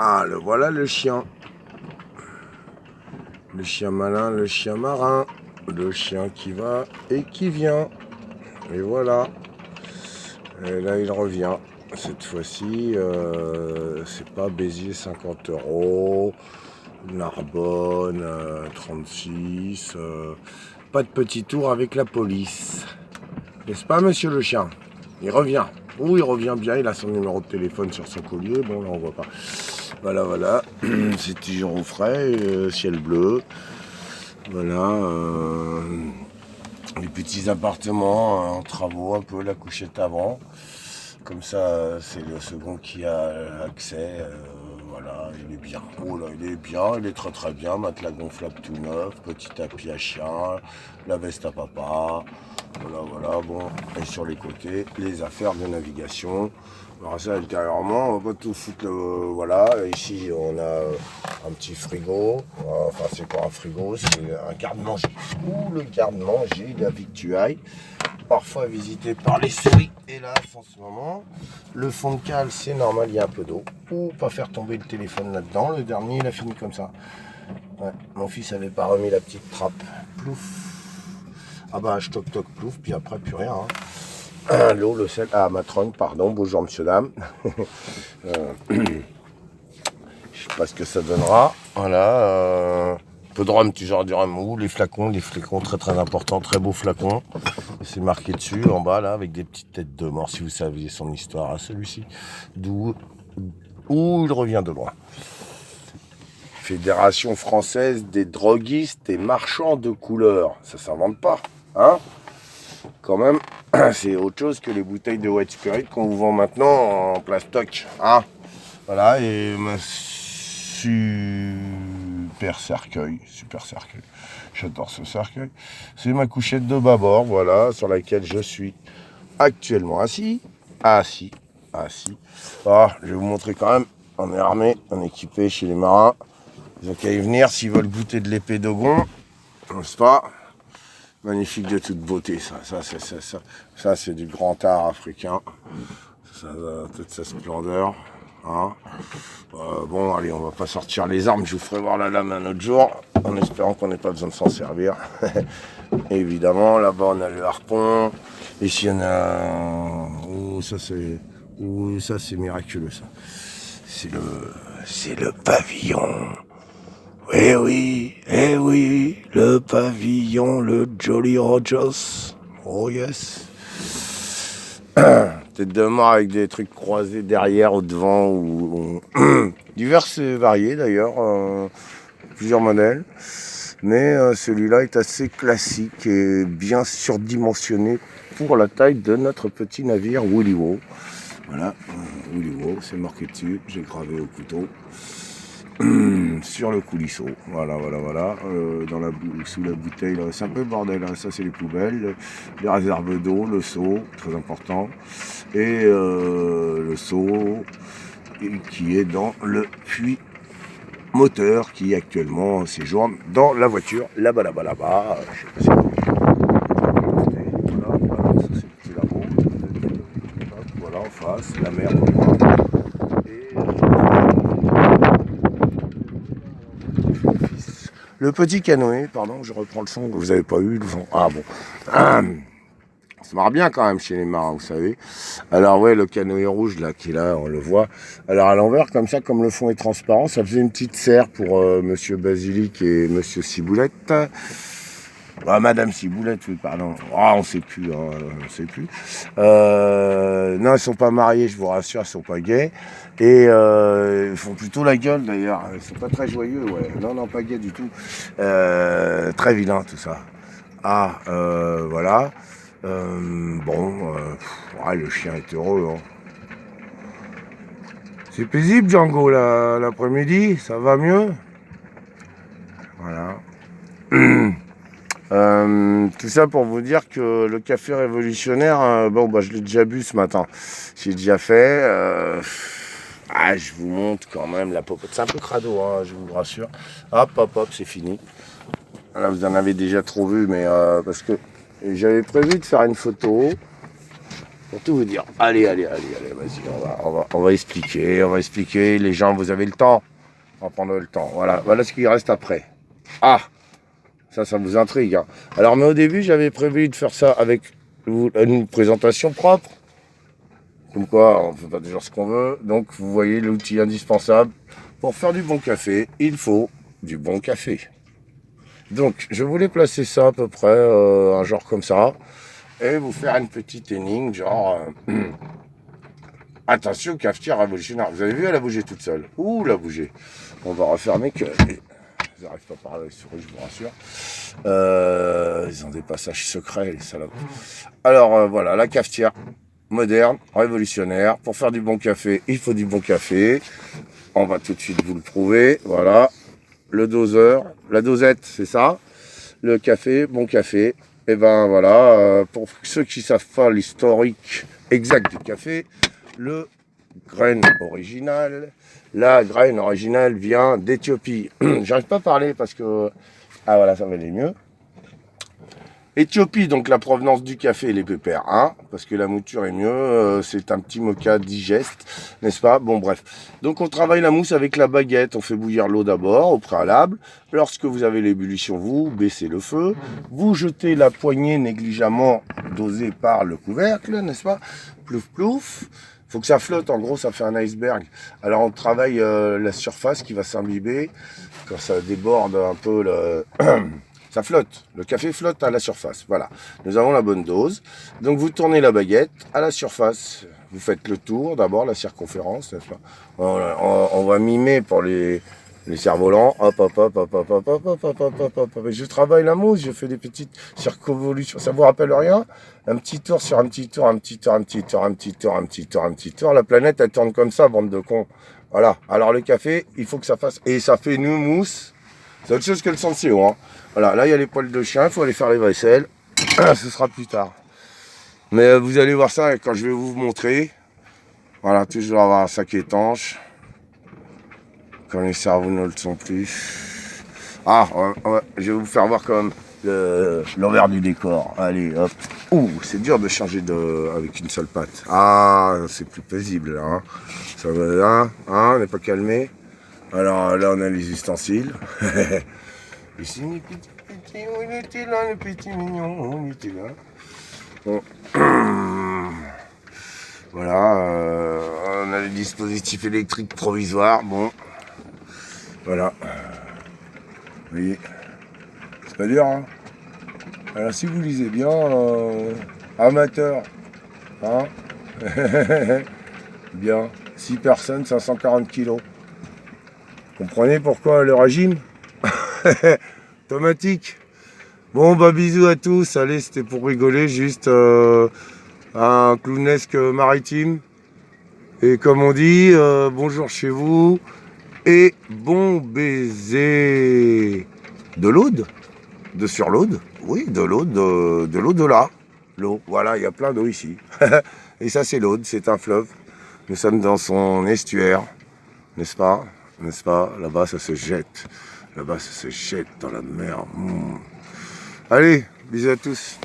Ah, le voilà le chien. Le chien malin, le chien marin. Le chien qui va et qui vient. Et voilà. Et là, il revient. Cette fois-ci, c'est pas Béziers 50 €, Narbonne 36. Pas de petit tour avec la police. N'est-ce pas, monsieur le chien? Il revient. Oh, il revient bien. Il a son numéro de téléphone sur son collier. Bon, là, on voit pas. Voilà, voilà. C'est toujours au frais. Ciel bleu. Voilà. Les petits appartements en travaux, un peu la couchette avant. Comme ça, c'est le second qui a accès. Voilà, il est bien. Oh là, il est bien, il est très très bien. Matelas gonflable tout neuf, petit tapis à chien, la veste à papa. Voilà, voilà, bon. Et sur les côtés, les affaires de navigation. Alors ça, intérieurement, on va pas tout foutre. Voilà, ici, on a un petit frigo. Enfin, c'est pas un frigo, c'est un garde-manger. Ouh, le garde-manger, la victuaille. Parfois visité par les souris. Hélas, en ce moment, le fond de cale, c'est normal, il y a un peu d'eau. Ou pas faire tomber le téléphone là-dedans. Le dernier, il a fini comme ça. Ouais, mon fils avait pas remis la petite trappe. Plouf. Ah bah, je toc toc plouf, puis après, plus rien. L'eau, le sel. Ah, matrone, pardon. Bonjour, monsieur, dame. Je sais pas ce que ça donnera. Voilà. Peu de rhum, toujours du rhum ou les flacons très très importants, très beaux flacons. C'est marqué dessus en bas là avec des petites têtes de mort si vous saviez son histoire à celui-ci. D'où où il revient de loin. Fédération française des droguistes et marchands de couleurs. Ça s'invente pas, hein? Quand même, c'est autre chose que les bouteilles de White Spirit qu'on vous vend maintenant en plastoc, hein? Voilà, et super cercueil. J'adore ce cercueil. C'est ma couchette de bâbord, voilà, sur laquelle je suis actuellement assis. Ah, je vais vous montrer quand même. On est armé, on est équipé chez les marins. Ils ont qu'à y venir s'ils veulent goûter de l'épée d'Ogon. N'est-ce pas? Magnifique de toute beauté, ça c'est du grand art africain. Ça a toute sa splendeur. Hein. Bon, allez, on va pas sortir les armes, je vous ferai voir la lame un autre jour, en espérant qu'on n'ait pas besoin de s'en servir. Et évidemment, là-bas on a le harpon, ici on a... Oh, ça c'est miraculeux, ça. C'est le pavillon. Oui, le pavillon, le Jolly Rogers. Oh yes. Tête de mort avec des trucs croisés derrière ou devant ou divers et variés d'ailleurs, plusieurs modèles. Mais celui-là est assez classique et bien surdimensionné pour la taille de notre petit navire Willy Wow. Voilà, Willy Wow, c'est marqué dessus, j'ai gravé au couteau. Sur le coulisseau, voilà, sous la bouteille, là, c'est un peu le bordel, hein. Ça c'est les poubelles, les réserves d'eau, le seau, très important, et le seau qui est dans le puits moteur qui actuellement séjourne dans la voiture, là-bas, je sais pas si voilà, ça c'est le petit labo, voilà en face, la mer au loin, et le petit canoë, pardon, je reprends le son, vous n'avez pas eu le son. Ah bon. Ça marche bien quand même chez les marins, vous savez. Alors ouais, le canoë rouge là, qui est là, on le voit. Alors à l'envers, comme ça, comme le fond est transparent, ça faisait une petite serre pour Monsieur Basilic et Monsieur Ciboulette. Ah, Madame Ciboulette, oui, pardon. Ah, on sait plus, hein, on sait plus. Non, ils sont pas mariés, je vous rassure, ils sont pas gays. Et ils font plutôt la gueule d'ailleurs. Ils sont pas très joyeux, ouais. Non, pas gays du tout. Très vilain tout ça. Ah, voilà. Ouais, le chien est heureux. Hein. C'est paisible, Django, l'après-midi. Ça va mieux. Voilà. Tout ça pour vous dire que le café révolutionnaire, je l'ai déjà bu ce matin. J'ai déjà fait. Je vous montre quand même la popote. C'est un peu crado, hein, je vous rassure. Hop, c'est fini. Là, vous en avez déjà trop vu, mais parce que j'avais prévu de faire une photo. pour tout vous dire. Allez, vas-y, on va expliquer. Les gens, vous avez le temps. On va prendre le temps. Voilà ce qui reste après. Ah, ça vous intrigue. Hein. Alors, mais au début, j'avais prévu de faire ça avec une présentation propre. Comme quoi, on ne fait pas toujours ce qu'on veut. Donc, vous voyez l'outil indispensable. Pour faire du bon café, il faut du bon café. Donc, je voulais placer ça à peu près, un genre comme ça. Et vous faire une petite énigme, genre... attention, cafetière révolutionnaire. Vous avez vu, elle a bougé toute seule. Ouh, la bougé. On va refermer que... Ils n'arrivent pas par les souris, je vous rassure. Ils ont des passages secrets, les salopes. Alors, voilà, la cafetière moderne, révolutionnaire. Pour faire du bon café, il faut du bon café. On va tout de suite vous le prouver. Voilà. Le doseur, la dosette, c'est ça. Le café, bon café. Et ben voilà, pour ceux qui ne savent pas l'historique exact du café, le graine original, la graine originale vient d'Éthiopie. J'arrive pas à parler parce que... Ah voilà, ça va aller mieux. Éthiopie, donc la provenance du café, les pépères, hein, parce que la mouture est mieux, c'est un petit mocha digeste, n'est-ce pas? Bon, bref. Donc on travaille la mousse avec la baguette, on fait bouillir l'eau d'abord, au préalable. Lorsque vous avez l'ébullition, vous baissez le feu, vous jetez la poignée négligemment dosée par le couvercle, n'est-ce pas? Plouf, plouf. Faut que ça flotte, en gros, ça fait un iceberg. Alors on travaille la surface qui va s'imbiber, quand ça déborde un peu le... Ça flotte, le café flotte à la surface, voilà. Nous avons la bonne dose. Donc vous tournez la baguette à la surface. Vous faites le tour, d'abord la circonférence, n'est-ce pas? On va mimer pour les cerfs-volants. Hop, hop, hop, hop, hop, hop, hop, hop, hop, hop, hop, hop. Je travaille la mousse, je fais des petites circonvolutions. Ça vous rappelle rien? Un petit tour sur un petit tour, un petit tour, un petit tour, un petit tour, un petit tour, un petit tour. La planète, elle tourne comme ça, bande de cons. Voilà. Alors le café, il faut que ça fasse... Et ça fait une mousse. C'est autre chose que le Senseo, hein. Voilà, là il y a les poils de chien, il faut aller faire les vaisselles. Ce sera plus tard. Mais vous allez voir ça quand je vais vous montrer. Voilà, toujours avoir un sac étanche. Quand les cerveaux ne le sont plus. Ah, je vais vous faire voir quand même l'envers du décor. Allez, hop. Ouh, c'est dur de changer avec une seule patte. Ah, c'est plus paisible là. Hein. Ça va, on n'est pas calmé. Alors là, on a les ustensiles. Ici, les petits, on était là, le petit mignon, on était là. Bon. Voilà, on a les dispositifs électriques provisoires, bon. Voilà. Vous voyez, c'est pas dur, hein. Alors si vous lisez bien, amateur, hein. Bien, 6 personnes, 540 kilos. Comprenez pourquoi le régime? Automatique. Bon bah bisous à tous, allez c'était pour rigoler, juste un clownesque maritime. Et comme on dit, bonjour chez vous et bon baiser de l'Aude, de sur l'Aude, oui de l'Aude, de l'au-delà, l'eau, voilà il y a plein d'eau ici. Et ça c'est l'Aude, c'est un fleuve, nous sommes dans son estuaire, n'est-ce pas? N'est-ce pas? Là-bas ça se jette. Là-bas, ça se jette dans la mer. Allez, bisous à tous.